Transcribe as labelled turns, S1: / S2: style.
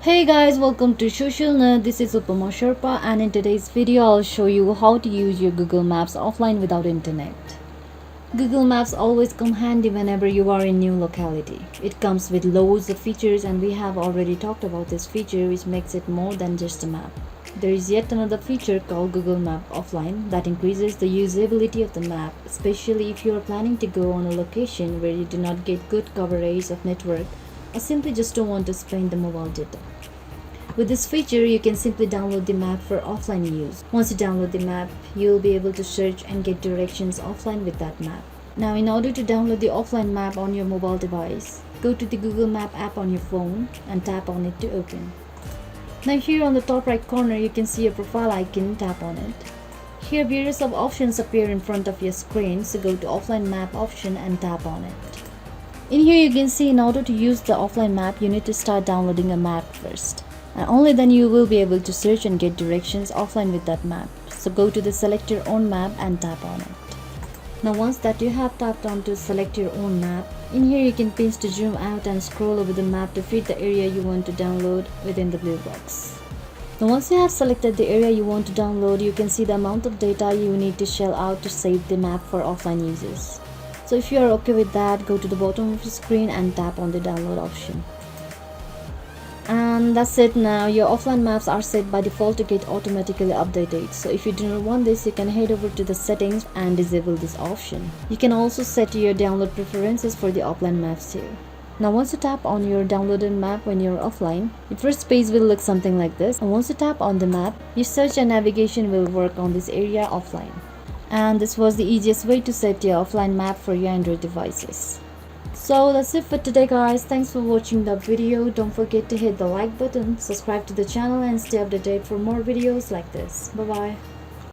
S1: Hey guys, welcome to Social Nerd. This is Upama Sherpa, and in today's video I'll show you how to use your Google Maps offline without internet. Google Maps always come handy whenever you are in new locality. It comes with loads of features, and we have already talked about this feature, which makes it more than just a map. There is yet another feature called Google Map Offline that increases the usability of the map, especially if you are planning to go on a location where you do not get good coverage of network or simply just don't want to spend the mobile data. With this feature, you can simply download the map for offline use. Once you download the map, you'll be able to search and get directions offline with that map. Now, in order to download the offline map on your mobile device, go to the Google Map app on your phone and tap on it to open. Now here on the top right corner, you can see a profile icon, tap on it. Here various of options appear in front of your screen, so go to offline map option and tap on it. In here you can see in order to use the offline map, you need to start downloading a map first. And only then you will be able to search and get directions offline with that map. So go to the select your own map and tap on it. Now once that you have tapped on to select your own map, in here you can pinch to zoom out and scroll over the map to fit the area you want to download within the blue box. Now once you have selected the area you want to download, you can see the amount of data you need to shell out to save the map for offline uses. So if you are okay with that, go to the bottom of the screen and tap on the download option. And that's it. Now your offline maps are set by default to get automatically updated. So if you do not want this, you can head over to the settings and disable this option. You can also set your download preferences for the offline maps too. Now once you tap on your downloaded map when you're offline, your first page will look something like this. And once you tap on the map, your search and navigation will work on this area offline. And this was the easiest way to set your offline map for your Android devices. So that's it for today guys. Thanks for watching the video. Don't forget to hit the like button, subscribe to the channel and stay updated for more videos like this. Bye bye.